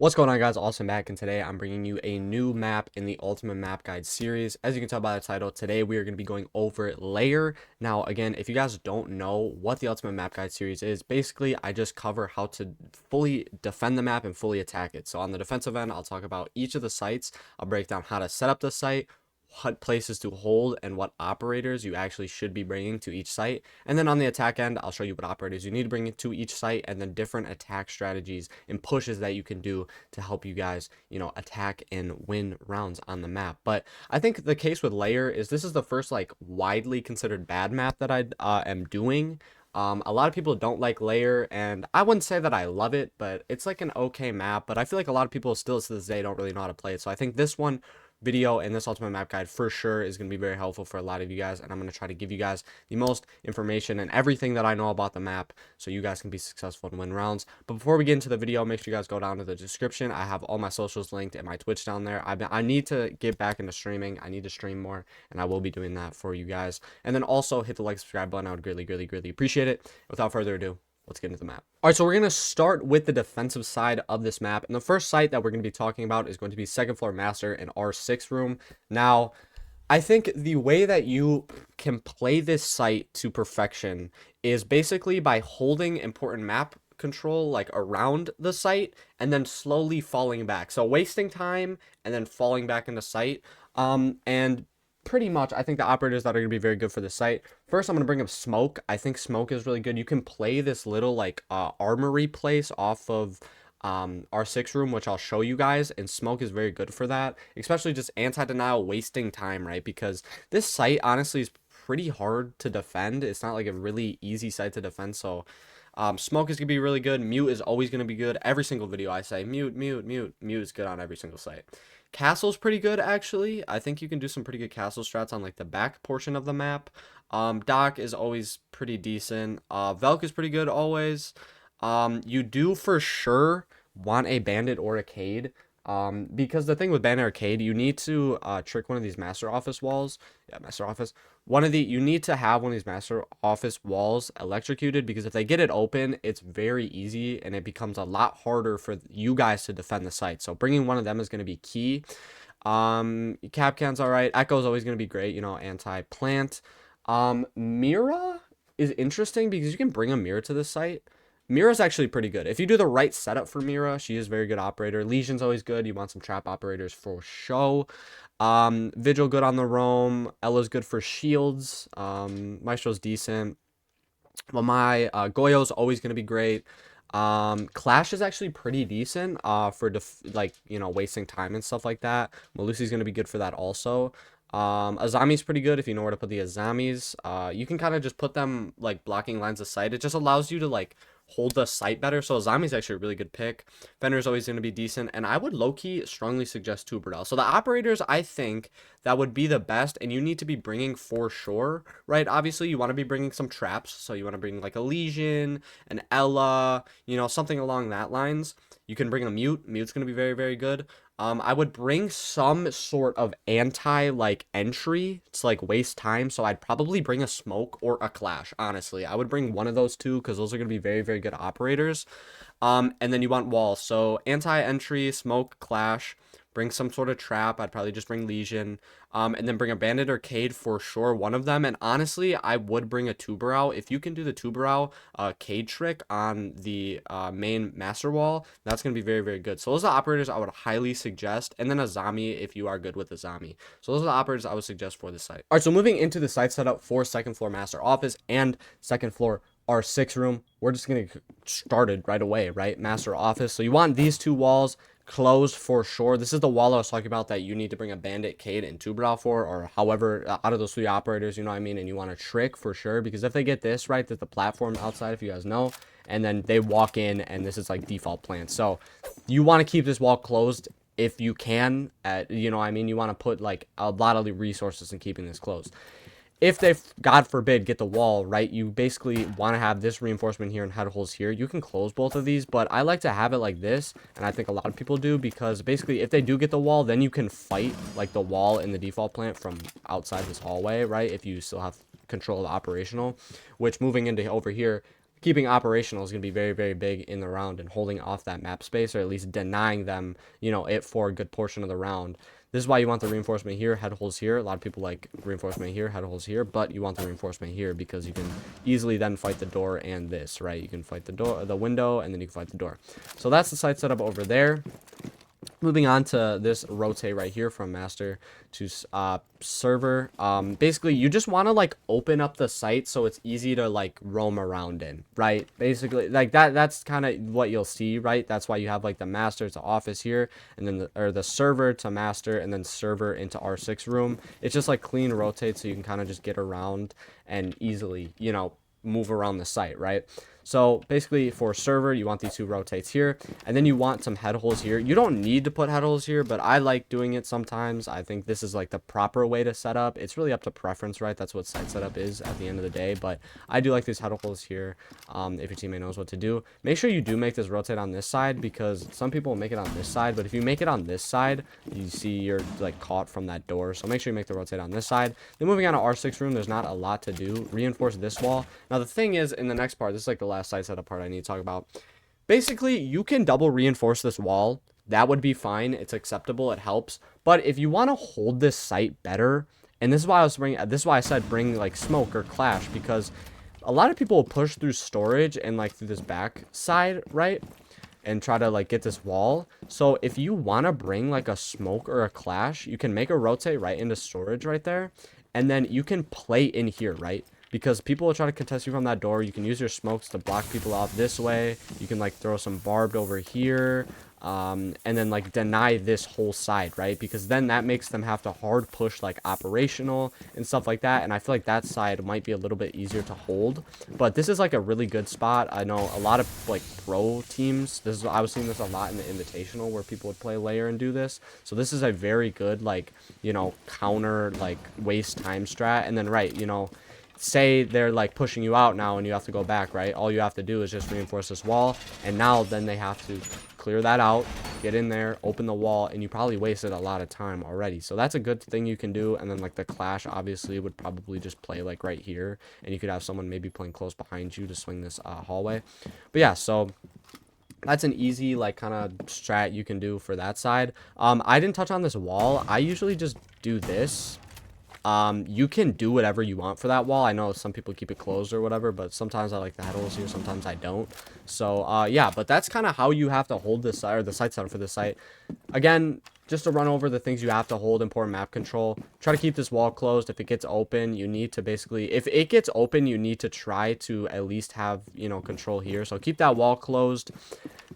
What's going on, guys? Awesome back, and today I'm bringing you a new map in the Ultimate Map Guide series. As you can tell by the title, today we are going to be going over Lair. Now, again, if you guys don't know what the Ultimate Map Guide series is, basically I just cover how to fully defend the map and fully attack it. So on the defensive end, I'll talk about each of the sites. I'll break down how to set up the site, what places to hold, and what operators you actually should be bringing to each site. And then on the attack end, I'll show you what operators you need to bring to each site, and then different attack strategies and pushes that you can do to help you guys, attack and win rounds on the map. But I think the case with Lair is this is the first like widely considered bad map that I am doing. A lot of people don't like Lair, and I wouldn't say that I love it, but it's like an okay map. But I feel like a lot of people still to this day don't really know how to play it. So I think this one video and this Ultimate Map Guide for sure is going to be very helpful for a lot of you guys, and I'm going to try to give you guys the most information and everything that I know about the map so you guys can be successful and win rounds. But before we get into the video, make sure you guys go down to the description. I have all my socials linked and my Twitch down there. I need to get back into streaming. I need to stream more, and I will be doing that for you guys. And then also hit the like, subscribe button. I would greatly appreciate it. Without further ado, let's get into the map. All right, so we're going to start with the defensive side of this map. And the first site that we're going to be talking about is going to be second floor master and R6 room. Now, I think the way that you can play this site to perfection is basically by holding important map control like around the site and then slowly falling back. So wasting time and then falling back into site. And pretty much I think the operators that are going to be very good for the site. First, I'm going to bring up smoke. I think smoke is really good. You can play this little like armory place off of R6 room, which I'll show you guys, and smoke is very good for that, especially just anti-denial, wasting time, right? Because this site honestly is pretty hard to defend. It's not like a really easy site to defend. So smoke is gonna be really good. Mute is always gonna be good. Every single video I say mute is good on every single site. Castle's pretty good, actually. I think you can do some pretty good castle strats on like the back portion of the map. Dock is always pretty decent. Velk is pretty good always. You do for sure want a bandit or a Cade. Because the thing with bandit or Cade, you need to trick one of these master office walls. Yeah, master office. You need to have one of these master office walls electrocuted, because if they get it open, it's very easy and it becomes a lot harder for you guys to defend the site. So bringing one of them is going to be key. Capcan's all right. Echo's always going to be great, anti-plant. Mira is interesting because you can bring a Mira to this site. Mira's actually pretty good. If you do the right setup for Mira, she is a very good operator. Legion's always good. You want some trap operators for show. Vigil good on the roam. Ella's good for shields. Maestro's decent. Well, my Goyo's always going to be great. Clash is actually pretty decent for wasting time and stuff like that. Malusi's going to be good for that also. Azami's pretty good if you know where to put the Azamis. You can kind of just put them like blocking lines of sight. It just allows you to like hold the site better. So Azami's actually a really good pick. Fenrir's always going to be decent, and I would low-key strongly suggest Tuberel. So the operators I think that would be the best, and you need to be bringing for sure, right? Obviously you want to be bringing some traps, so you want to bring like a Legion, an Ella, something along that lines. You can bring a Mute. Mute's going to be very good. I would bring some sort of like entry to like waste time. So I'd probably bring a smoke or a clash. Honestly, I would bring one of those two because those are going to be very good operators. And then you want walls. So anti-entry, smoke, clash. Bring some sort of trap. I'd probably just bring Legion. And then bring a bandit or Cade for sure, one of them. And honestly, I would bring a Tuberel. If you can do the Tuberel Cade trick on the main master wall, that's going to be very good. So those are the operators I would highly suggest. And then a Zami if you are good with a Zami. So those are the operators I would suggest for this site. All right, so moving into the site setup for second floor master office and second floor R6 room, we're just going to get started right away, right? Master office. So you want these two walls closed for sure. This is the wall I was talking about that you need to bring a bandit, Cade, and Tuberel for, or however out of those three operators, you know what I mean? And you want to trick for sure, because if they get this right, there's the platform outside, if you guys know, and then they walk in and this is like default plan. So you want to keep this wall closed if you can. You know what I mean? You want to put like a lot of the resources in keeping this closed. If they, God forbid, get the wall, right, you basically want to have this reinforcement here and head holes here. You can close both of these, but I like to have it like this, and I think a lot of people do, because basically if they do get the wall, then you can fight like the wall in the default plant from outside this hallway, right, if you still have control of the operational, which moving into over here keeping operational is going to be very, very big in the round and holding off that map space, or at least denying them, it for a good portion of the round. This is why you want the reinforcement here, head holes here. A lot of people like reinforcement here, head holes here, but you want the reinforcement here because you can easily then fight the door and this, right? You can fight the door, the window, and then you can fight the door. So that's the site setup over there. Moving on to this rotate right here from master to server. Basically, you just want to like open up the site so it's easy to like roam around in, right? Basically, like that's kind of what you'll see, right? That's why you have like the master to office here, and then the server to master, and then server into R6 room. It's just like clean rotate so you can kind of just get around and easily, move around the site, right? So basically for server, you want these two rotates here, and then you want some head holes here. You don't need to put head holes here, but I like doing it sometimes. I think this is like the proper way to set up. It's really up to preference, right? That's what site setup is at the end of the day, but I do like these head holes here. If your teammate knows what to do, make sure you do make this rotate on this side, because some people make it on this side, but if you make it on this side, you see you're like caught from that door. So make sure you make the rotate on this side. Then moving on to R6 room, there's not a lot to do. Reinforce this wall. Now the thing is, in the next part, this is like the last site setup part I need to talk about. Basically, you can double reinforce this wall. That would be fine. It's acceptable. It helps. But if you want to hold this site better, and this is why I said bring like smoke or clash, because a lot of people will push through storage and like through this back side, right? And try to like get this wall. So if you want to bring like a smoke or a clash, you can make a rotate right into storage right there, and then you can play in here, right? Because people will try to contest you from that door. You can use your smokes to block people out this way. You can like throw some barbed over here, and then like deny this whole side, right? Because then that makes them have to hard push like operational and stuff like that, and I feel like that side might be a little bit easier to hold. But this is like a really good spot. I know a lot of like pro teams, I was seeing this a lot in the invitational where people would play Lair and do this. So this is a very good like counter like waste time strat. And then right, say they're like pushing you out now and you have to go back, right? All you have to do is just reinforce this wall, and now then they have to clear that out, get in there, open the wall, and you probably wasted a lot of time already. So that's a good thing you can do. And then like the clash obviously would probably just play like right here, and you could have someone maybe playing close behind you to swing this hallway. But yeah, so that's an easy like kind of strat you can do for that side. I didn't touch on this wall. I usually just do this. You can do whatever you want for that wall. I know some people keep it closed or whatever, but sometimes I like the head holes here, sometimes I don't. So yeah, but that's kind of how you have to hold this site, or the site setup for this site. Again, just to run over the things you have to hold: important map control. Try to keep this wall closed. If it gets open, you need to basically, if it gets open, you need to try to at least have control here. So keep that wall closed.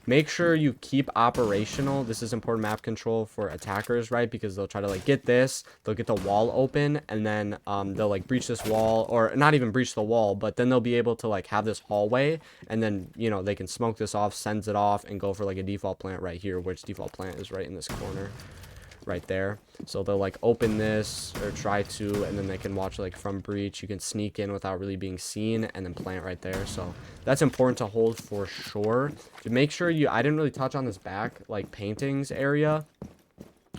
Make sure you keep operational. This is important map control for attackers, right? Because they'll try to like get this, they'll get the wall open, and then they'll like breach this wall, or not even breach the wall, but then they'll be able to like have this hallway, and then they can smoke this off, sends it off, and go for like a default plant right here, which default plant is right in this corner right there. So they'll like open this or try to, and then they can watch like from breach. You can sneak in without really being seen, and then plant right there. So that's important to hold for sure. To make sure I didn't really touch on this back like paintings area,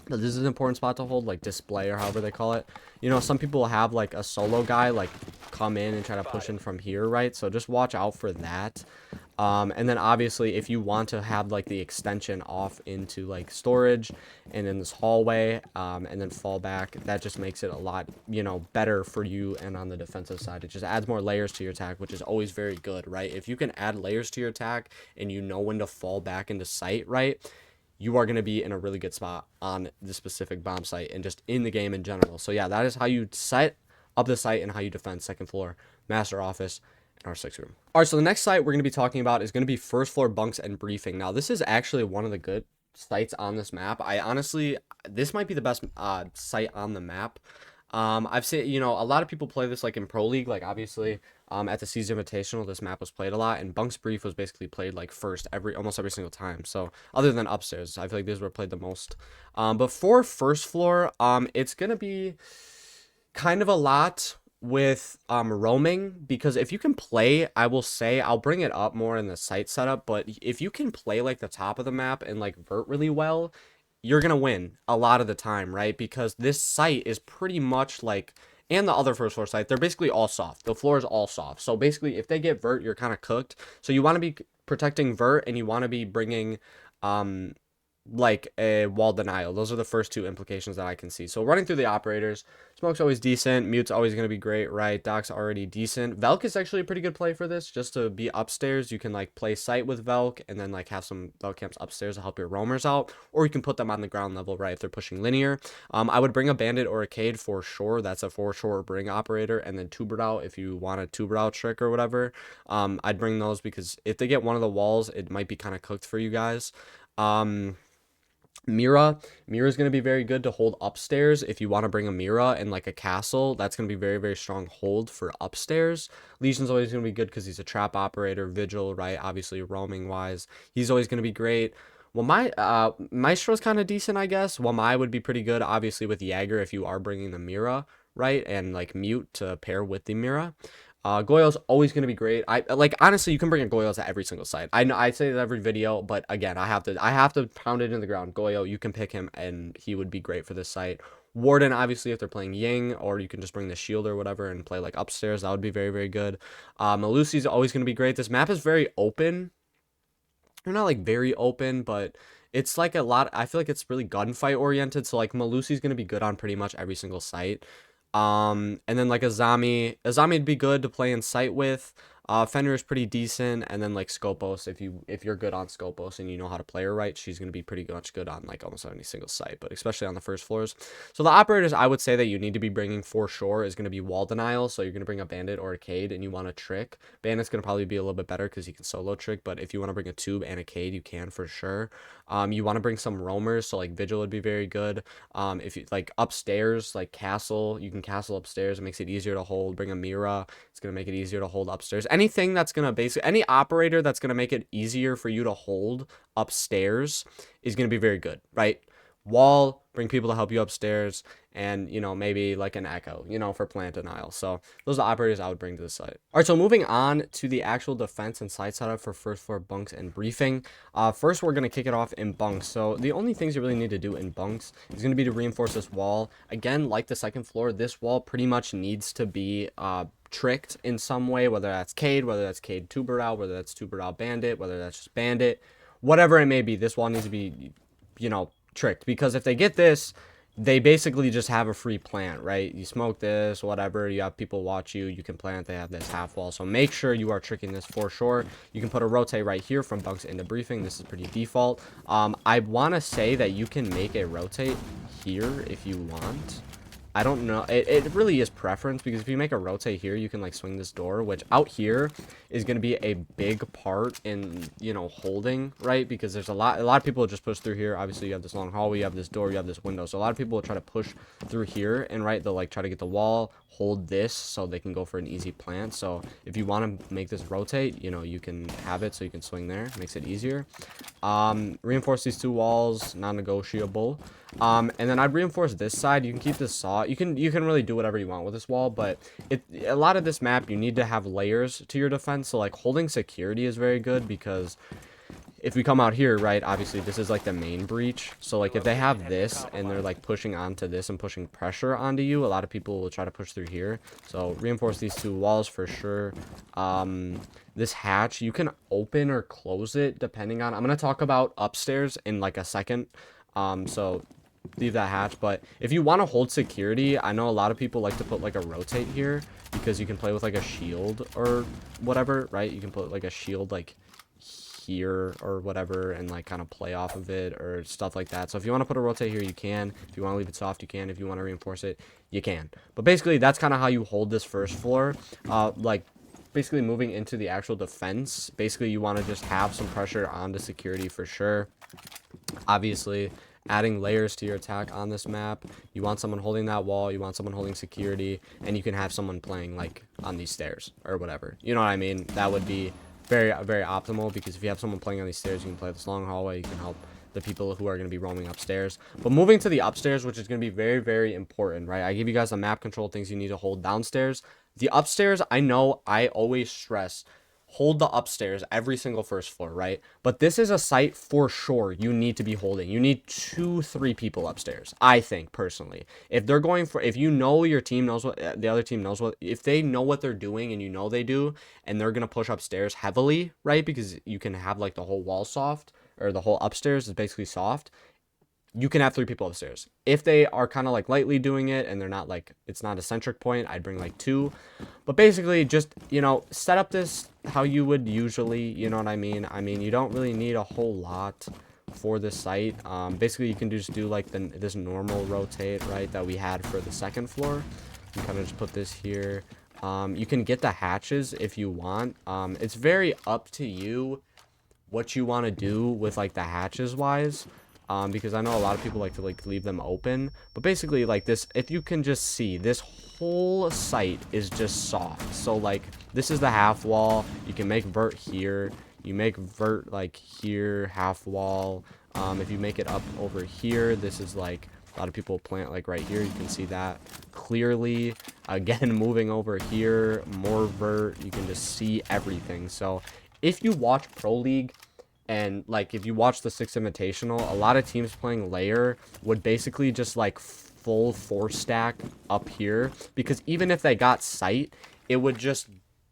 but this is an important spot to hold, like display or however they call it. Some people will have like a solo guy like come in and try to push in from here, right? So just watch out for that. And then obviously if you want to have like the extension off into like storage and in this hallway, and then fall back, that just makes it a lot better for you. And on the defensive side, it just adds more layers to your attack, which is always very good, right? If you can add layers to your attack and when to fall back into sight, right, you are going to be in a really good spot on the specific bomb site and just in the game in general. So yeah, that is how you set up the site and how you defend second floor, master office, and R6 room. All right, so the next site we're going to be talking about is going to be first floor bunks and briefing. Now, this is actually one of the good sites on this map. This might be the best site on the map. I've seen, a lot of people play this like in Pro League, like obviously at the Season Invitational, this map was played a lot, and Bunks Brief was basically played like first almost every single time. So other than upstairs, I feel like these were played the most. But for first floor, it's going to be kind of a lot with roaming, because if you can play, I will say, I'll bring it up more in the site setup, but if you can play like the top of the map and like vert really well, you're gonna win a lot of the time, right? Because this site is pretty much like and the other first floor site, they're basically all soft. The floor is all soft. So basically, if they get vert, you're kind of cooked. So you want to be protecting vert, and you want to be bringing like a wall denial. Those are the first two implications that I can see. So running through the operators, smoke's always decent, mute's always going to be great, right? Doc's already decent. Velk is actually a pretty good play for this, just to be upstairs. You can like play sight with Velk and then like have some Velk camps upstairs to help your roamers out, or you can put them on the ground level, right, if they're pushing linear. I would bring a bandit or a cade for sure. That's a for sure bring operator, and then tuber out if you want a tuber out trick or whatever. I'd bring those because if they get one of the walls, it might be kind of cooked for you guys. Mira is going to be very good to hold upstairs. If you want to bring a Mira and like a castle, that's going to be very, very strong hold for upstairs. Legion's always going to be good because he's a trap operator. Vigil, right, obviously roaming wise, he's always going to be great. Well, my Maestro's kind of decent, I guess. Well, my would be pretty good, obviously, with Jagger if you are bringing the Mira, right, and like mute to pair with the Mira. Goyo's always going to be great. I like, honestly, you can bring a Goyo to every single site. I know I say that every video, but again, I have to pound it in the ground. Goyo, you can pick him and he would be great for this site. Warden, obviously, if they're playing Ying, or you can just bring the shield or whatever and play like upstairs, that would be very, very good. Malusi's always going to be great. This map is very open. They're not like very open, but it's like a lot. I feel like it's really gunfight oriented. So like Malusi's going to be good on pretty much every single site. And then like Azami would be good to play in sight with. Fenrir is pretty decent, and then like Scopos, if you're good on Scopos and you know how to play her right, she's gonna be pretty much good on like almost any single site, but especially on the first floors. So the operators I would say that you need to be bringing for sure is gonna be wall denial. So you're gonna bring a bandit or a cade, and you want a trick. Bandit's gonna probably be a little bit better because you can solo trick, but if you want to bring a tube and a cade, you can for sure. You want to bring some roamers, so like Vigil would be very good. If you like upstairs, like castle, you can castle upstairs. It makes it easier to hold. Bring a Mira. It's going to make it easier to hold upstairs. Anything that's going to basically, any operator that's going to make it easier for you to hold upstairs is going to be very good, right? Wall, bring people to help you upstairs, and, you know, maybe like an echo, you know, for plant denial. So those are the operators I would bring to the site. All right, so moving on to the actual defense and site setup for first floor bunks and briefing. First, we're going to kick it off in bunks. So the only things you really need to do in bunks is going to be to reinforce this wall. Again, like the second floor, this wall pretty much needs to be tricked in some way, whether that's Cade, whether that's Cade Tuber out, whether that's Tuber out Bandit, whether that's just Bandit, whatever it may be. This wall needs to be, you know, tricked, because if they get this, they basically just have a free plant, right? You smoke this, whatever, you have people watch you, you can plant, they have this half wall. So make sure you are tricking this for sure. You can put a rotate right here from bunks into briefing. This is pretty default. I want to say that you can make a rotate here if you want. I don't know. It really is preference, because if you make a rotate here, you can like swing this door, which out here is going to be a big part in, you know, holding, right? Because there's a lot of people will just push through here. Obviously, you have this long hallway, you have this door, you have this window. So a lot of people will try to push through here, and right, they'll like try to get the wall, hold this so they can go for an easy plant. So if you want to make this rotate, you know, you can have it so you can swing there. Makes it easier. Reinforce these two walls, non-negotiable. And then I'd reinforce this side. You can keep this saw. You can really do whatever you want with this wall, but a lot of this map you need to have layers to your defense. So like holding security is very good, because if we come out here, right, obviously this is like the main breach. So like if they have this and they're like pushing onto this and pushing pressure onto you, a lot of people will try to push through here. So reinforce these two walls for sure. This hatch, you can open or close it depending on, I'm going to talk about upstairs in like a second. So leave that hatch. But if you want to hold security, I know a lot of people like to put like a rotate here, because you can play with like a shield or whatever, right? You can put like a shield like here or whatever and like kind of play off of it or stuff like that. So if you want to put a rotate here, you can. If you want to leave it soft, you can. If you want to reinforce it, you can. But basically that's kind of how you hold this first floor. Like basically moving into the actual defense, basically you want to just have some pressure on the security for sure. Obviously adding layers to your attack on this map, you want someone holding that wall, you want someone holding security, and you can have someone playing like on these stairs or whatever, you know what I mean? That would be very, very optimal, because if you have someone playing on these stairs, you can play this long hallway, you can help the people who are going to be roaming upstairs. But moving to the upstairs, which is going to be very, very important, right? I give you guys the map control things you need to hold downstairs. The upstairs, I know I always stress, hold the upstairs every single first floor, right? But this is a site for sure you need to be holding. You need 2 3 people upstairs, I think, personally. If they're going for, if you know your team knows what, the other team knows what, if they know what they're doing and you know they do, and they're gonna push upstairs heavily, right? Because you can have like the whole wall soft, or the whole upstairs is basically soft. You can have 3 people upstairs. If they are kind of like lightly doing it and they're not like, it's not a centric point, I'd bring like 2. But basically just, you know, set up this how you would usually, you know what I mean? I mean, you don't really need a whole lot for this site. Basically you can just do like this normal rotate, right, that we had for the second floor. You kind of just put this here. You can get the hatches if you want. It's very up to you what you want to do with like the hatches wise, because I know a lot of people like to like leave them open, but basically like this, if you can just see, this whole site is just soft. So like this is the half wall. You can make vert here, you make vert like here, half wall. If you make it up over here, this is like a lot of people plant like right here. You can see that clearly. Again, moving over here, more vert, you can just see everything. So if you watch Pro League, and like if you watch the 6 Invitational, a lot of teams playing Lair would basically just like full 4-stack up here, because even if they got sight, it would just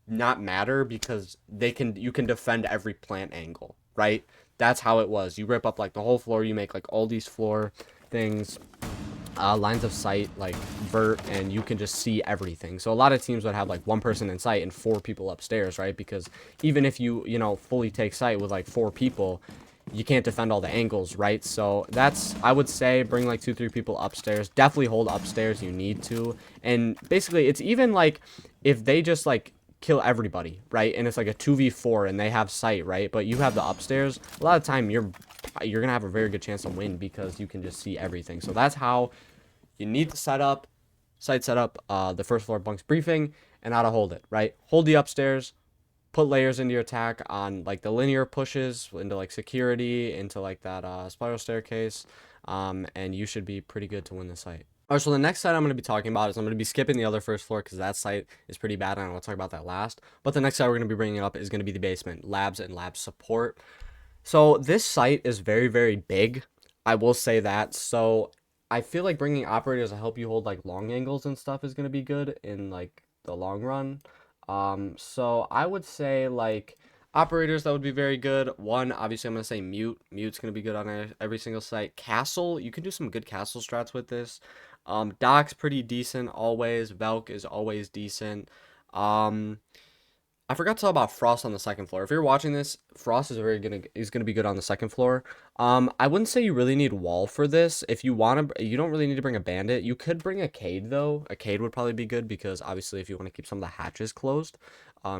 not matter, because you can defend every plant angle, right? That's how it was. You rip up like the whole floor, you make like all these floor things, lines of sight, like vert, and you can just see everything. So a lot of teams would have like 1 person in sight and 4 people upstairs, right? Because even if you know, fully take sight with like 4 people, you can't defend all the angles, right? So that's, I would say, bring like 2 3 people upstairs. Definitely hold upstairs, you need to. And basically it's even like if they just like kill everybody, right, and it's like a 2v4 and they have sight, right, but you have the upstairs, a lot of time you're gonna have a very good chance to win, because you can just see everything. So that's how you need to set up the first floor bunks briefing, and how to hold it, right? Hold the upstairs, put layers into your attack on like the linear pushes into like security, into like that spiral staircase, and you should be pretty good to win the site. All right, so the next site I'm going to be talking about is, I'm going to be skipping the other first floor because that site is pretty bad, and I'll talk about that last. But the next site we're going to be bringing up is going to be the basement, labs and lab support. So this site is very, very big, I will say that. So I feel like bringing operators to help you hold like long angles and stuff is going to be good in like the long run. So I would say like operators, that would be very good. One, obviously I'm going to say mute. Mute's going to be good on every single site. Castle, you can do some good castle strats with this. Doc's pretty decent always. Velk is always decent. I forgot to talk about Frost on the second floor. If you're watching this, Frost is gonna be good on the second floor. I wouldn't say you really need wall for this. If you want to, you don't really need to bring a bandit. You could bring a Cade though. A Cade would probably be good, because obviously if you want to keep some of the hatches closed,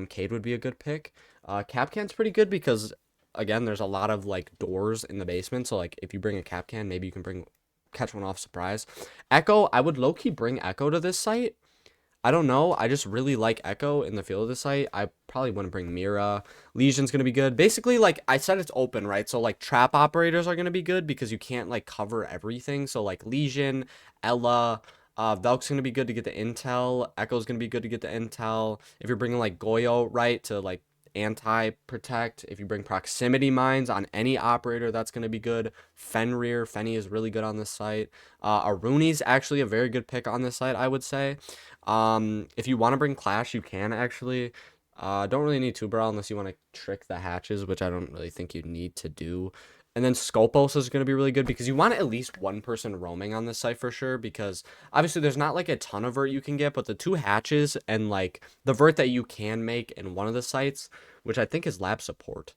Cade would be a good pick. Capcan's pretty good because again, there's a lot of like doors in the basement. So like if you bring a Capcan, maybe you can catch one off surprise. Echo, I would low key bring Echo to this site. I don't know. I just really like Echo in the field of the site. I probably wouldn't bring Mira. Legion's going to be good. Basically, like I said, it's open, right? So like trap operators are going to be good because you can't like cover everything. So like Legion, Ella, Velk's going to be good to get the intel. Echo's going to be good to get the intel. If you're bringing like Goyo, right, to like anti-protect. If you bring proximity mines on any operator, that's going to be good. Fenrir, Fenny is really good on this site. Aruni's actually a very good pick on this site, I would say. If you want to bring Clash, you can actually. Don't really need Tuberal unless you want to trick the hatches, which I don't really think you need to do. And then Scopos is going to be really good because you want at least 1 person roaming on this site for sure, because obviously there's not like a ton of vert you can get, but the 2 hatches and like the vert that you can make in one of the sites, which I think is lab support,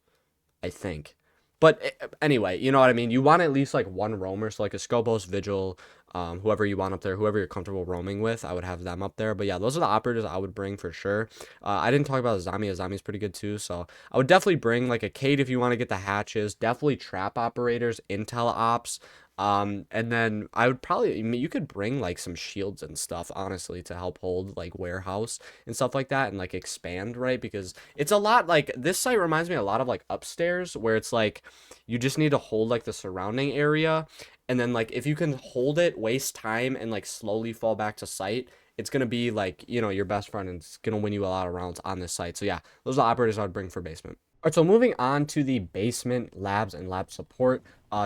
I think. But anyway, you know what I mean? You want at least like 1 roamer, so like a Scopos, Vigil, whoever you want up there, whoever you're comfortable roaming with, I would have them up there. But yeah, those are the operators I would bring for sure. I didn't talk about Azami. Azami's pretty good too, so I would definitely bring like a Cade if you want to get the hatches. Definitely trap operators, intel ops. And then I would probably, I mean, you could bring like some shields and stuff, honestly, to help hold like warehouse and stuff like that, and like expand, right? Because it's a lot, like this site reminds me a lot of like upstairs, where it's like you just need to hold like the surrounding area, and then like if you can hold it, waste time, and like slowly fall back to sight, it's going to be like, your best friend, and it's going to win you a lot of rounds on this site. So yeah, those are the operators I would bring for basement. All right, so moving on to the basement labs and lab support.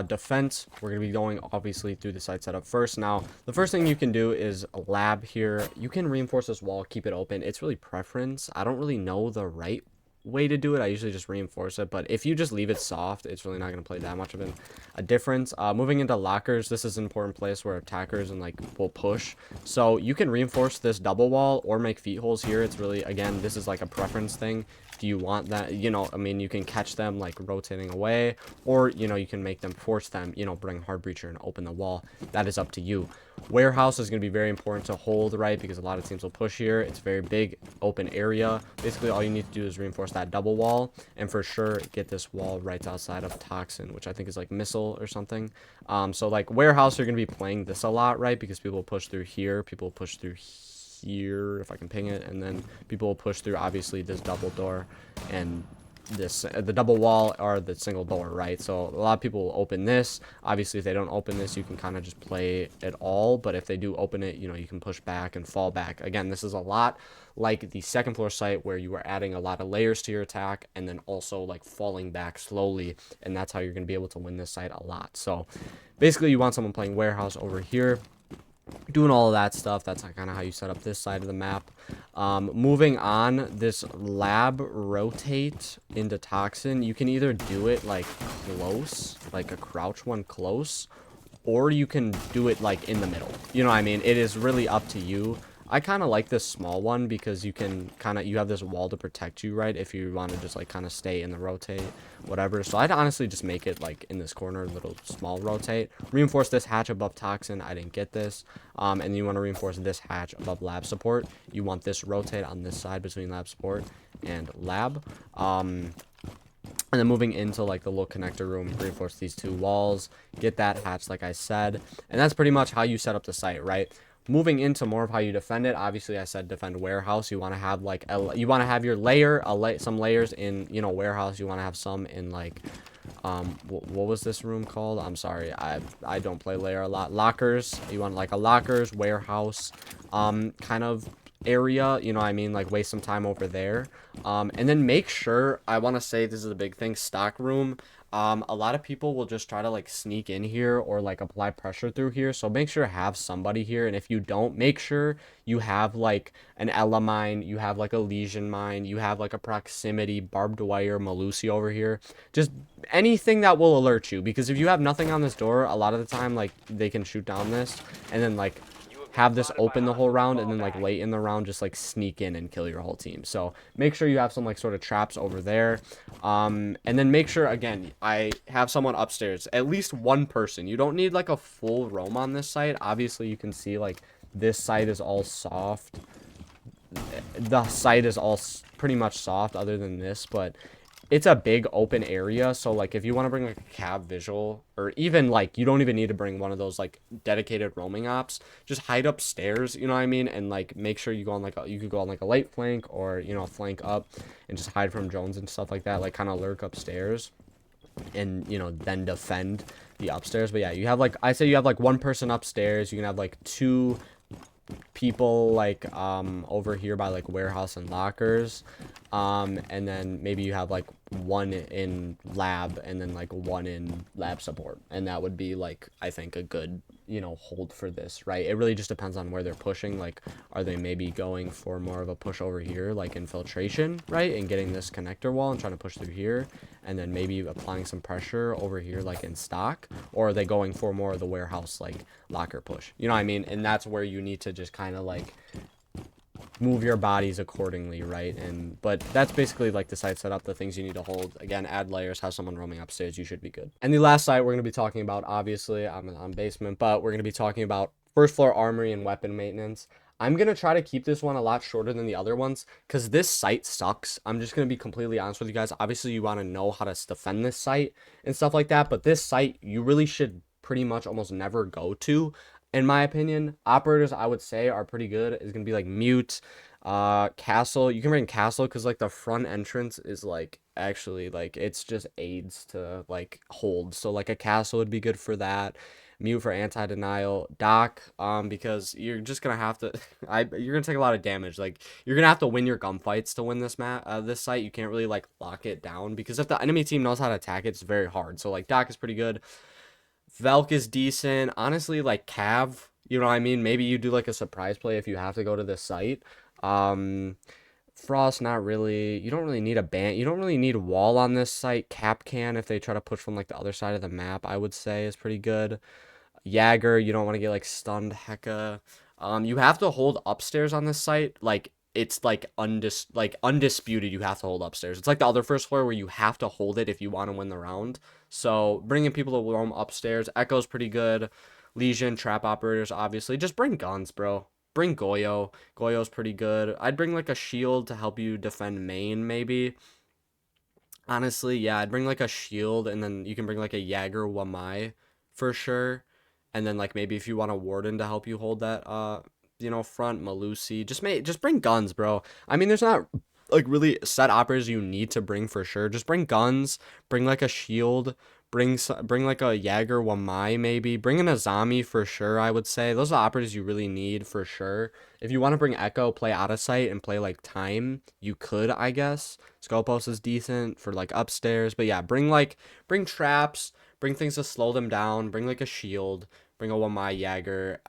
Defense, we're going to be going obviously through the site setup first. Now, the first thing you can do is a lab here. You can reinforce this wall, keep it open. It's really preference. I don't really know the right way to do it. I usually just reinforce it, but if you just leave it soft, it's really not going to play that much of a difference. Moving into lockers, this is an important place where attackers and like will push, so you can reinforce this double wall or make feet holes here. It's really, again, this is like a preference thing. Do you want that? I mean, you can catch them like rotating away, or you can make them, force them, bring hard breacher and open the wall. That is up to you. Warehouse is going to be very important to hold, right, because a lot of teams will push here. It's a very big open area. Basically, all you need to do is reinforce that double wall, and for sure get this wall right outside of toxin, which I think is like missile or something. So like warehouse, you're going to be playing this a lot, right, because people will push through here, people will push through here, if I can ping it, and then people will push through obviously this double door and this the double wall or the single door, right? So a lot of people will open this. Obviously, if they don't open this, you can kind of just play it all, but if they do open it, you can push back and fall back. Again, this is a lot like the second floor site where you are adding a lot of layers to your attack and then also like falling back slowly, and that's how you're going to be able to win this site a lot. So basically, you want someone playing warehouse over here, doing all of that stuff. That's kind of how you set up this side of the map. Moving on, this lab rotate into toxin, you can either do it like close, like a crouch one close, or you can do it like in the middle. You know what I mean? It is really up to you. I kind of like this small one because you have this wall to protect you, right? If you want to just like kind of stay in the rotate, whatever. So I'd honestly just make it like in this corner, little small rotate. Reinforce this hatch above toxin. I didn't get this. And you want to reinforce this hatch above lab support. You want this rotate on this side between lab support and lab. And then moving into like the little connector room, reinforce these two walls, get that hatch like I said, and that's pretty much how you set up the site, right? Moving into more of how you defend it, obviously I said defend warehouse. You want to have like your layer, some layers in warehouse. You want to have some in like what was this room called? I'm sorry, I don't play layer a lot. Lockers, you want like a lockers warehouse kind of area, I mean, like waste some time over there. And then make sure, I want to say this is a big thing, stock room. A lot of people will just try to like sneak in here or like apply pressure through here, so make sure to have somebody here. And if you don't, make sure you have like an Ella mine, you have like a lesion mine, you have like a proximity barbed wire Malusi over here, just anything that will alert you, because if you have nothing on this door, a lot of the time like they can shoot down this and then like have this open the whole round, and then like late in the round just like sneak in and kill your whole team. So make sure you have some like sort of traps over there. And then make sure, again, I have someone upstairs, at least one person. You don't need like a full roam on this site. Obviously you can see like this site is all soft. The site is all pretty much soft other than this, but it's a big open area. So like if you want to bring like a cab visual, or even like you don't even need to bring one of those like dedicated roaming ops, just hide upstairs, you know what I mean, and like make sure you go on like you could go on like a late flank, or flank up and just hide from drones and stuff like that, like kind of lurk upstairs and then defend the upstairs. But yeah, you have like, I say you have like one person upstairs, you can have like two people like over here by like warehouse and lockers, and then maybe you have like one in lab and then like one in lab support, and that would be like, I think, a good hold for this, right? It really just depends on where they're pushing. Like, are they maybe going for more of a push over here, like infiltration, right, and getting this connector wall and trying to push through here, and then maybe applying some pressure over here like in stock, or are they going for more of the warehouse like locker push, you know what I mean? And that's where you need to just kind of like move your bodies accordingly, right? But that's basically like the site setup, the things you need to hold. Again, add layers, have someone roaming upstairs, you should be good. And the last site we're going to be talking about, obviously I'm on basement, but we're going to be talking about first floor armory and weapon maintenance. I'm going to try to keep this one a lot shorter than the other ones because this site sucks. I'm just going to be completely honest with you guys. Obviously you want to know how to defend this site and stuff like that, but this site you really should pretty much almost never go to. In my opinion, operators I would say are pretty good. Is gonna be like mute, castle. You can bring castle because like the front entrance is like actually like it's just aids to like hold. So like a castle would be good for that. Mute for anti-denial. Doc, because you're just gonna have to, you're gonna take a lot of damage. Like, you're gonna have to win your gunfights to win this map, this site. You can't really, like, lock it down, because if the enemy team knows how to attack it, it's very hard. So, like, Doc is pretty good. Velk is decent. Honestly, like, Cav, you know what I mean? Maybe you do, like, a surprise play if you have to go to this site. Frost, not really. You don't really need a ban. You don't really need a wall on this site. Cap can, if they try to push from, like, the other side of the map, I would say is pretty good. Jagger, you don't want to get, like, stunned hecka. You have to hold upstairs on this site. Like, it's, like, undisputed you have to hold upstairs. It's like the other first floor where you have to hold it if you want to win the round. So, bringing people to roam upstairs. Echo's pretty good. Legion, trap operators, obviously. Just bring guns, bro. Bring Goyo. Goyo's pretty good. I'd bring, like, a shield to help you defend main, maybe. Honestly, yeah, I'd bring, like, a shield, and then you can bring, like, a Jagger Wamai for sure. And then, like, maybe if you want a Warden to help you hold that, front, Malusi. Just bring guns, bro. I mean, there's not, like, really set operators you need to bring for sure. Just bring guns, bring, like, a shield, bring like, a Jagger Wamai, maybe. Bring an Azami for sure, I would say. Those are operators you really need for sure. If you want to bring Echo, play out of sight, and play, like, time, you could, I guess. Scopos is decent for, like, upstairs. But, yeah, bring traps, bring things to slow them down, bring, like, a shield, bring a Wamai Jagger,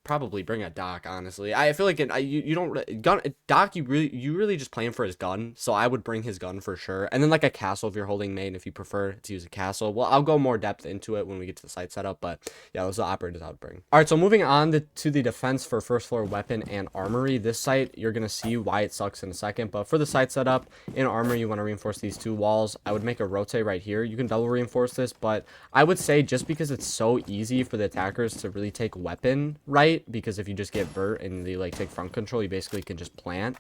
probably bring a Doc, honestly. I feel like you don't Doc, you really just play him for his gun, so I would bring his gun for sure. And then, like, a castle if you're holding main, if you prefer to use a castle. Well, I'll go more depth into it when we get to the site setup, but yeah, those are the operators I would bring. All right, so moving on to the defense for first floor weapon and armory. This site, you're gonna see why it sucks in a second, but for the site setup in armory, you want to reinforce these two walls. I would make a rotate right here. You can double reinforce this, but I would say just because it's so easy for the attackers to really take weapon right, because if you just get vert and they, like, take front control, you basically can just plant.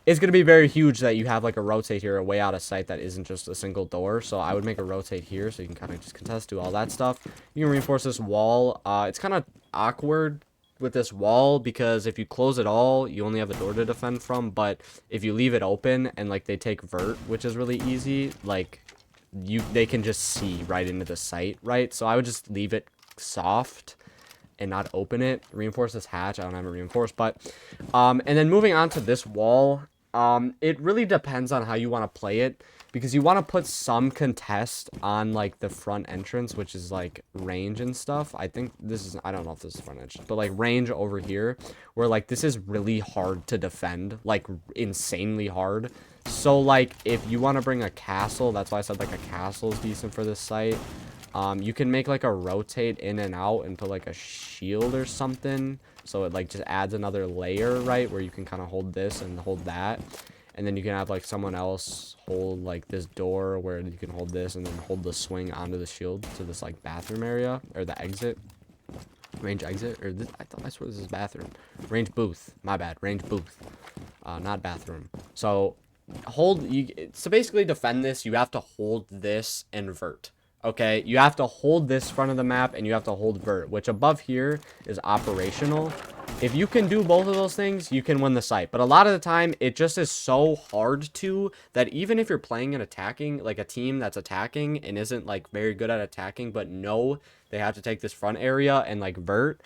It's going to be very huge that you have, like, a rotate here, a way out of sight that isn't just a single door. So I would make a rotate here so you can kind of just contest, do all that stuff. You can reinforce this wall. It's kind of awkward with this wall because if you close it all, you only have the door to defend from. But if you leave it open and, like, they take vert, which is really easy, like, they can just see right into the site, right? So I would just leave it soft and not open it. Reinforce this hatch. I don't have it reinforced, but and then moving on to this wall, it really depends on how you want to play it, because you want to put some contest on, like, the front entrance, which is, like, range and stuff. I think this is, I don't know if this is front entrance, but, like, range over here, where, like, this is really hard to defend, like, insanely hard. So, like, if you want to bring a castle, that's why I said, like, a castle is decent for this site. You can make, like, a rotate in and out and put, like, a shield or something. So it, like, just adds another layer, right? Where you can kind of hold this and hold that. And then you can have, like, someone else hold, like, this door where you can hold this and then hold the swing onto the shield to this, like, bathroom area. Or the exit. Range exit. Or this, I swear this is bathroom. Range booth. My bad. Range booth. Not bathroom. So, so basically defend this, you have to hold this and vert. Okay, you have to hold this front of the map and you have to hold vert, which above here is operational. If you can do both of those things, you can win the site. But a lot of the time, it just is so hard to, that even if you're playing and attacking, like a team that's attacking and isn't, like, very good at attacking, but know they have to take this front area and, like, vert,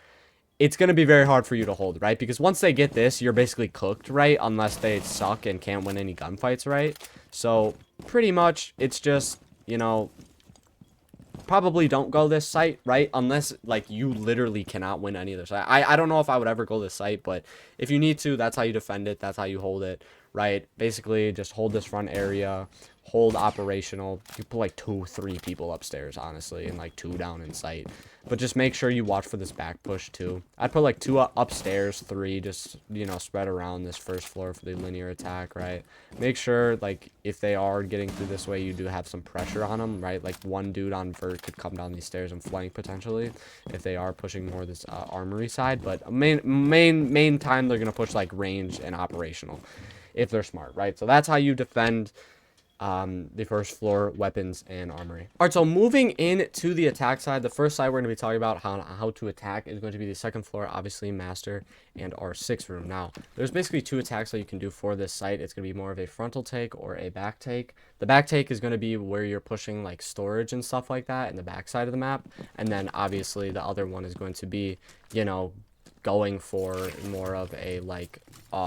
it's going to be very hard for you to hold, right? Because once they get this, you're basically cooked, right? Unless they suck and can't win any gunfights, right? So, pretty much, it's just, you know, probably don't go this site, right? Unless, like, you literally cannot win any of this. I don't know if I would ever go this site, but if you need to, that's how you defend it. That's how you hold it, right? Basically, just hold this front area, hold operational. You put, like, 2-3 people upstairs, honestly, and, like, 2 down in sight. But just make sure you watch for this back push, too. I'd put, like, 2 upstairs, 3, just, you know, spread around this first floor for the linear attack, right? Make sure, like, if they are getting through this way, you do have some pressure on them, right? Like, one dude on vert could come down these stairs and flank, potentially, if they are pushing more this armory side. But main time, they're going to push, like, range and operational, if they're smart, right? So that's how you defend the first floor weapons and armory. All right, so moving into the attack side, the first side we're going to be talking about how to attack is going to be the second floor, obviously master and our 6th room. Now there's basically 2 attacks that you can do for this site. It's going to be more of a frontal take or a back take. The back take is going to be where you're pushing like storage and stuff like that in the back side of the map, and then obviously the other one is going to be, you know, going for more of a like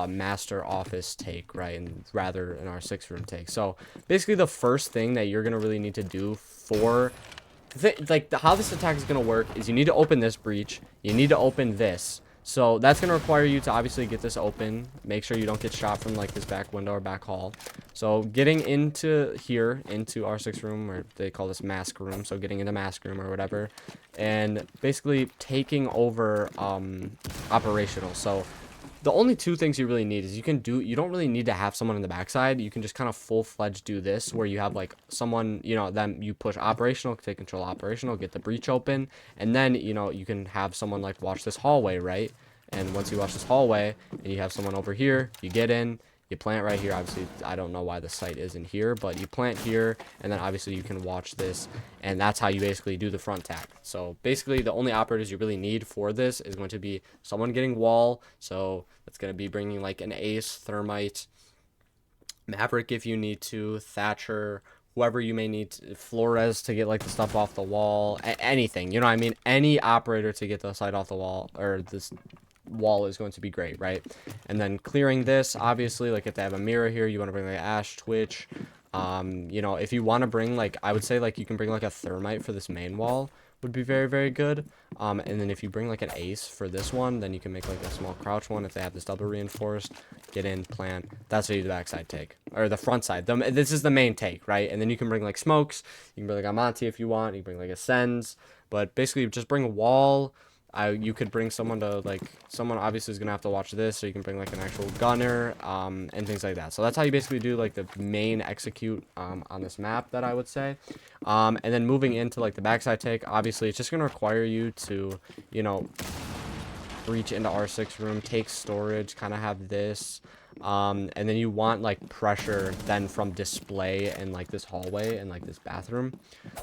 master office take, right, and rather in our 6th room take. So basically the first thing that you're gonna really need to do for how this attack is gonna work is you need to open this breach, you need to open this. So that's gonna require you to obviously get this open, make sure you don't get shot from like this back window or back hall. So getting into here, into our 6th room, or they call this mask room, so getting into mask room or whatever, and basically taking over operational. So the only 2 things you really need is you don't really need to have someone in the backside. You can just kind of full-fledged do this where you have like someone, you know, then you push operational, take control operational, get the breach open, and then, you know, you can have someone like watch this hallway, right? And once you watch this hallway and you have someone over here, you get in, you plant right here. Obviously, I don't know why the site isn't here, but you plant here, and then obviously you can watch this, and that's how you basically do the front attack. So basically, the only operators you really need for this is going to be someone getting wall. So that's going to be bringing like an ace, thermite, maverick if you need to, Thatcher, whoever you may need, Flores to get like the stuff off the wall, anything. You know what I mean? Any operator to get the site off the wall, or this wall, is going to be great, right? And then clearing this, obviously, like if they have a mirror here, you want to bring like Ash, Twitch, you know, if you want to bring like, I would say like you can bring like a thermite for this main wall, would be very, very good. And then if you bring like an ace for this one, then you can make like a small crouch one if they have this double reinforced, get in, plant. That's how you do the backside take, or the front side. This is the main take, right? And then you can bring like smokes, you can bring like a Monty if you want, you can bring like a Sens, but basically just bring a wall. You could bring someone to like, someone obviously is gonna have to watch this, so you can bring like an actual gunner, and things like that. So that's how you basically do like the main execute on this map, that I would say. And then moving into like the backside take, obviously it's just gonna require you to, you know, reach into our 6th room, take storage, kind of have this, and then you want like pressure then from display and like this hallway and like this bathroom.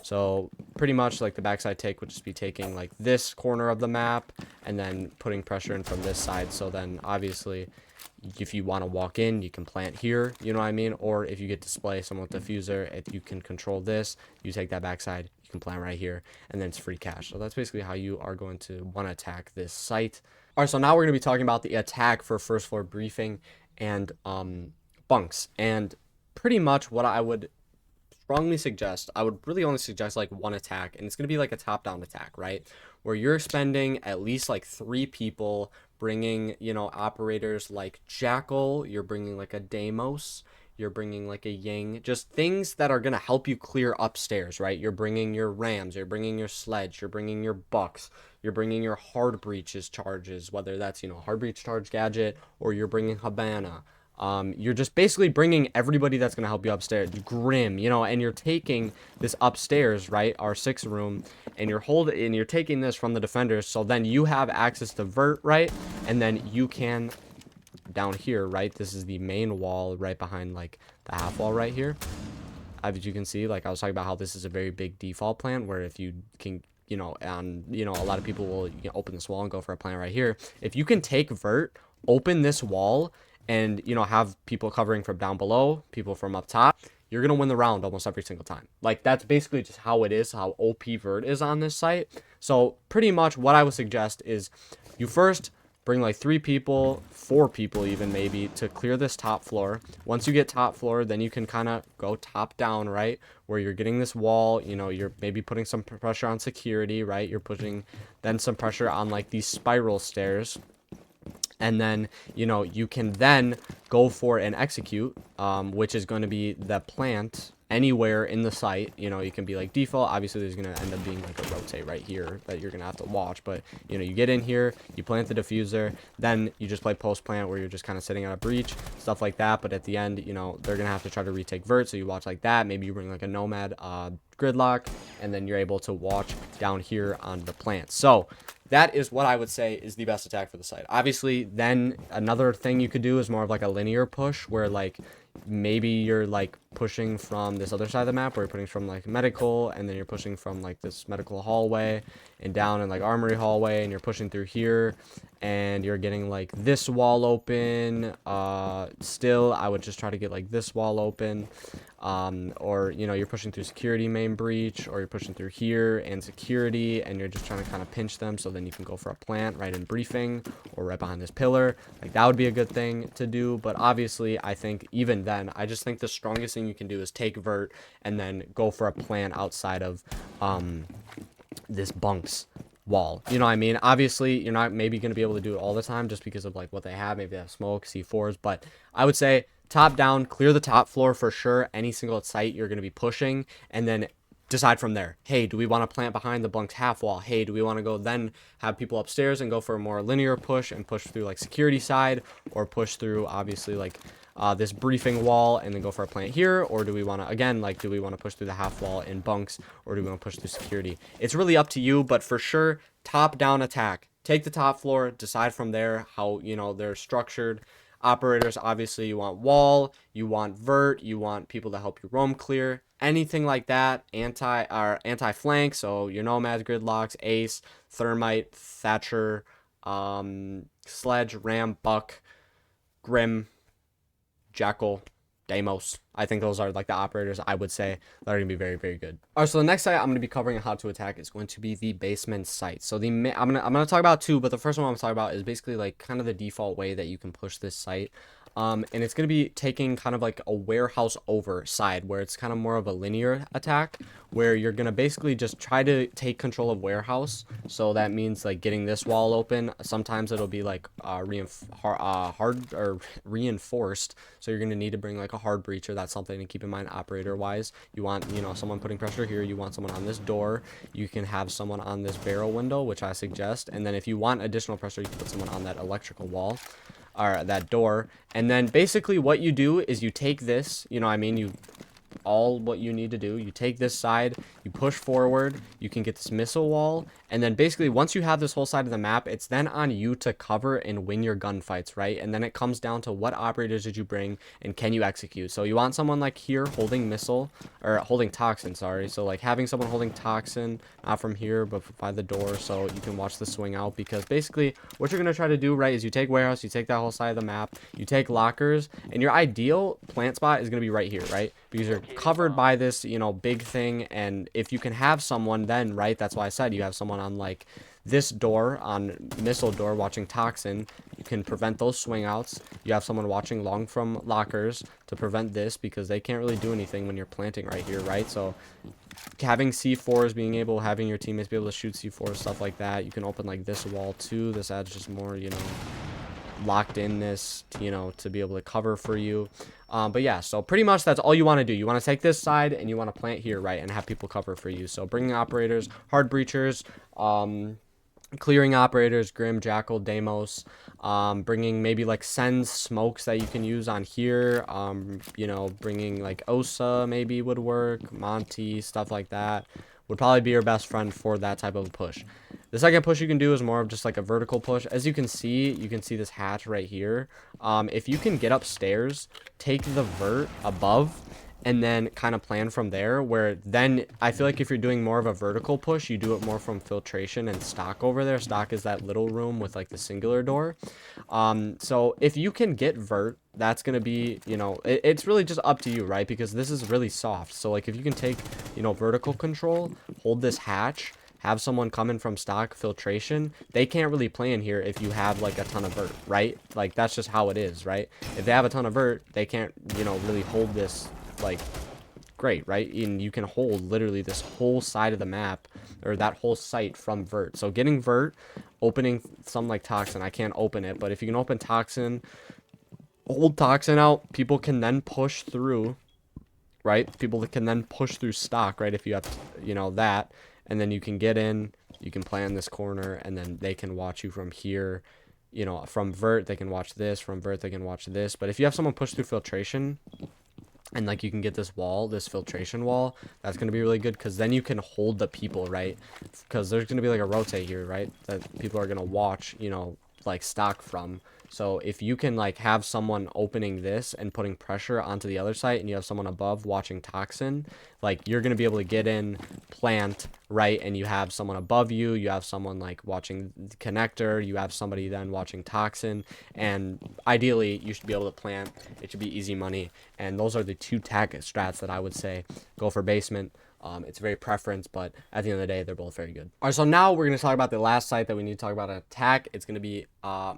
So pretty much like the backside take would just be taking like this corner of the map and then putting pressure in from this side. So then obviously if you want to walk in, you can plant here, you know what I mean? Or if you get display, someone with diffuser, if you can control this, you take that backside, you can plant right here, and then it's free cash. So that's basically how you are going to want to attack this site. All right, so now we're going to be talking about the attack for first floor briefing and bunks. And pretty much what I would strongly suggest, I would really only suggest like one attack, and it's going to be like a top-down attack, right? Where you're expending at least like 3 people, bringing, you know, operators like Jackal, you're bringing like a Deimos, you're bringing like a Ying, just things that are going to help you clear upstairs, right? You're bringing your Rams, you're bringing your Sledge, you're bringing your Bucks, you're bringing your hard breaches charges, whether that's, you know, hard breach charge gadget, or you're bringing Habana. You're just basically bringing everybody that's going to help you upstairs. Grim, you know, and you're taking this upstairs, right, our 6th room, and you're taking this from the defenders, so then you have access to vert, right, and then you can, down here, right, this is the main wall right behind, like, the half wall right here. As you can see, like, I was talking about how this is a very big default plant, where if you can, you know, and, you know, a lot of people will, you know, open this wall and go for a plant right here. If you can take vert, open this wall, and, you know, have people covering from down below, people from up top, you're going to win the round almost every single time. Like, that's basically just how it is, how OP vert is on this site. So pretty much what I would suggest is you first bring like 3 people, 4 people even maybe, to clear this top floor. Once you get top floor, then you can kind of go top down, right, where you're getting this wall, you know, you're maybe putting some pressure on security, right, you're putting then some pressure on like these spiral stairs. And then, you know, you can then go for an execute, which is going to be the plant anywhere in the site. You know, you can be like default. Obviously, there's going to end up being like a rotate right here that you're going to have to watch. But, you know, you get in here, you plant the diffuser, then you just play post plant where you're just kind of sitting at a breach, stuff like that. But at the end, you know, they're going to have to try to retake vert. So you watch like that. Maybe you bring like a nomad gridlock, and then you're able to watch down here on the plant. So that is what I would say is the best attack for the site. Obviously, then another thing you could do is more of like a linear push where like maybe you're like pushing from this other side of the map where you're putting from like medical, and then you're pushing from like this medical hallway and down in like armory hallway, and you're pushing through here and you're getting like this wall open. Still I would just try to get like this wall open, or you know, you're pushing through security main breach, or you're pushing through here and security, and you're just trying to kind of pinch them, so then you can go for a plant right in briefing or right behind this pillar. Like that would be a good thing to do. But obviously I think even then, I just think the strongest thing you can do is take vert and then go for a plant outside of this bunks wall. You know what I mean? Obviously, you're not maybe going to be able to do it all the time just because of like what they have. Maybe they have smoke, C4s, but I would say top down, clear the top floor for sure. Any single site you're going to be pushing, and then decide from there. Hey, do we want to plant behind the bunks half wall? Hey, do we want to go then have people upstairs and go for a more linear push and push through like security side, or push through obviously like this briefing wall and then go for a plant here? Or do we want to, again, like, do we want to push through the half wall in bunks, or do we want to push through security? It's really up to you, but for sure, top down attack. Take the top floor, decide from there how, you know, they're structured. Operators, obviously, you want wall, you want vert, you want people to help you roam clear, anything like that. Anti flank, so your nomads, gridlocks, ace, thermite, thatcher, sledge, ram, buck, grim, jackal, Deimos. I think those are like the operators I would say that are going to be very, very good. All right, so the next site I'm going to be covering how to attack is going to be the basement site. So I'm gonna talk about two, but the first one I'm going to talk about is basically like kind of the default way that you can push this site. And it's going to be taking kind of like a warehouse over side, where it's kind of more of a linear attack, where you're going to basically just try to take control of warehouse. So that means like getting this wall open. Sometimes it'll be like hard or reinforced. So you're going to need to bring like a hard breacher. That's something to keep in mind operator wise. You want, you know, someone putting pressure here. You want someone on this door. You can have someone on this barrel window, which I suggest. And then if you want additional pressure, you can put someone on that electrical wall, or that door. And then basically what you do is you take this, you know what I mean, what you need to do, you take this side, you push forward, you can get this missile wall, and then basically once you have this whole side of the map, it's then on you to cover and win your gunfights, right? And then it comes down to what operators did you bring and can you execute. So you want someone like here holding missile, or holding toxin, sorry. So like having someone holding toxin, not from here but by the door, so you can watch the swing out. Because basically what you're going to try to do, right, is you take warehouse, you take that whole side of the map, you take lockers, and your ideal plant spot is going to be right here, right? Because you're covered by this, you know, big thing. And if you can have someone, then, right, that's why I said you have someone on like this door, on missile door, watching toxin, you can prevent those swing outs. You have someone watching long from lockers to prevent this, because they can't really do anything when you're planting right here, right? So having C4s, having your teammates be able to shoot C4s, stuff like that. You can open like this wall too. This adds just more, you know, locked inness, you know, to be able to cover for you. But yeah, so pretty much that's all you want to do. You want to take this side and you want to plant here, right, and have people cover for you. So bringing operators, hard breachers, clearing operators, Grim, Jackal, Deimos, bringing maybe like Sens, smokes that you can use on here, you know, bringing like Osa maybe would work, Monty, stuff like that would probably be your best friend for that type of a push. The second push you can do is more of just like a vertical push. As you can see this hatch right here. If you can get upstairs, take the vert above, and then kind of plan from there, where then I feel like if you're doing more of a vertical push, you do it more from filtration and stock over there. Stock is that little room with like the singular door. So if you can get vert, that's going to be, you know, it's really just up to you, right? Because this is really soft. So like if you can take, you know, vertical control, hold this hatch, have someone come in from stock filtration, they can't really play in here if you have like a ton of vert, right? Like that's just how it is, right? If they have a ton of vert, they can't, you know, really hold this like great, right? And you can hold literally this whole side of the map, or that whole site, from vert. So getting vert, opening some like toxin, I can't open it, but if you can open toxin, hold toxin out, people can then push through, right? People can then push through stock, right? If you have, you know, that, and then you can get in, you can play in this corner, and then they can watch you from here. You know, from vert they can watch this, from vert they can watch this. But if you have someone push through filtration, and like you can get this wall, this filtration wall. That's going to be really good because then you can hold the people, right? Because there's going to be like a rotate here, right, that people are going to watch, you know, like stock from. So if you can like have someone opening this and putting pressure onto the other site, and you have someone above watching toxin, like you're going to be able to get in, plant, right, and you have someone above you, you have someone like watching connector, you have somebody then watching toxin, and ideally you should be able to plant. It should be easy money, and those are the two tag strats that I would say go for basement. It's very preference, but at the end of the day, they're both very good. All right, so now we're going to talk about the last site that we need to talk about on attack. It's going to be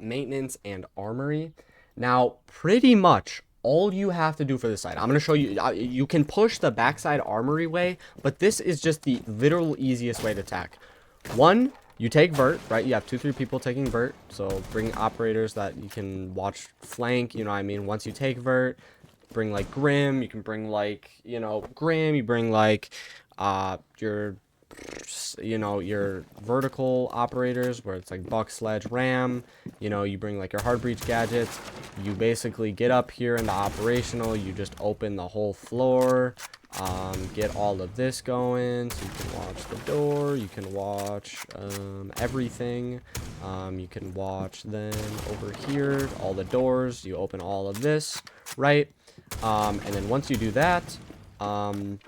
maintenance and armory. Now, pretty much all you have to do for this site, I'm going to show you, you can push the backside armory way, but this is just the literal easiest way to attack. One, you take vert, right? You have 2-3 people taking vert, so bring operators that you can watch flank, you know what I mean? Once you take vert, bring like Grim, you can bring like, you know, Grim, you bring like your, you know, your vertical operators where it's like Buck, Sledge, Ram, you know, you bring like your hard breach gadgets. You basically get up here in the operational, you just open the whole floor, get all of this going, so you can watch the door, you can watch everything, you can watch then over here all the doors, you open all of this, right? And then once you do that,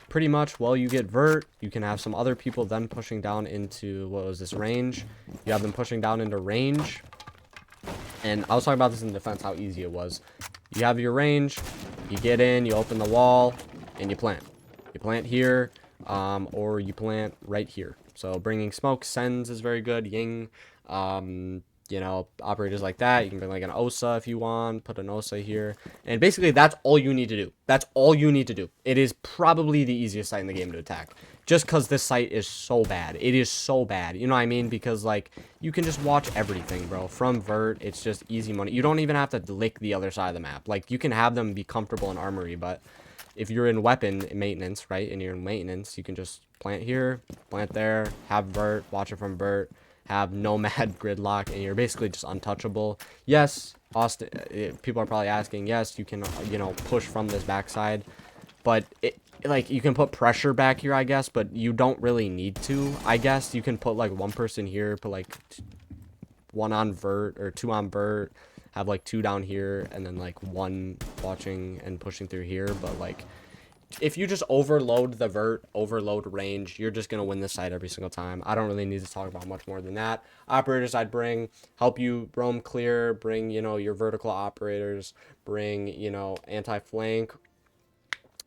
pretty much while you get vert, you can have some other people then pushing down into, what was this, range. You have them pushing down into range, and I was talking about this in defense, how easy it was. You have your range, you get in, you open the wall, and you plant. You plant here, or you plant right here. So bringing smoke, sends is very good. Ying, you know, operators like that. You can bring like an OSA if you want, put an OSA here. And basically that's all you need to do. That's all you need to do. It is probably the easiest site in the game to attack. Just because this site is so bad. It is so bad. You know what I mean? Because like you can just watch everything, bro. From vert, it's just easy money. You don't even have to lick the other side of the map. Like you can have them be comfortable in armory, but if you're in weapon maintenance, right, and you're in maintenance, you can just plant here, plant there, have vert, watch it from vert, have nomad gridlock, and you're basically just untouchable. Yes, Austin, people are probably asking, yes, you can, you know, push from this backside, but it, like, you can put pressure back here, I guess, but you don't really need to. I guess you can put like one person here, put like one on vert or 2 on vert, have like 2 down here, and then like 1 watching and pushing through here. But like if you just overload the vert, overload range, you're just gonna win this side every single time. I don't really need to talk about much more than that. Operators I'd bring, help you roam clear, bring, you know, your vertical operators, bring, you know, anti-flank.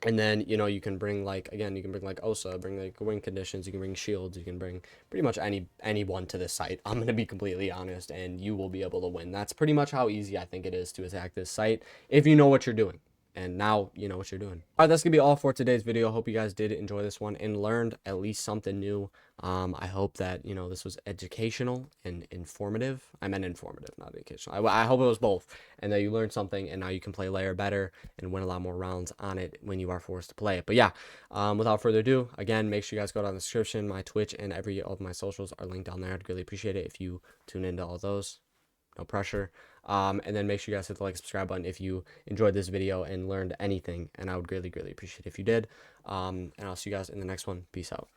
And then, you know, you can bring like, again, you can bring like OSA, bring like wing conditions, you can bring shields, you can bring pretty much anyone to this site. I'm going to be completely honest, and you will be able to win. That's pretty much how easy I think it is to attack this site if you know what you're doing. And now you know what you're doing. All right, that's gonna be all for today's video. Hope you guys did enjoy this one and learned at least something new. I hope that, you know, this was educational and informative. I meant informative, not educational. I hope it was both, and that you learned something, and now you can play Lair better and win a lot more rounds on it when you are forced to play it. But yeah, without further ado, again, make sure you guys go down in the description. My Twitch and every of my socials are linked down there. I'd really appreciate it if you tune into all those. No pressure. And then make sure you guys hit the like, subscribe button if you enjoyed this video and learned anything, and I would greatly appreciate it if you did. And I'll see you guys in the next one. Peace out.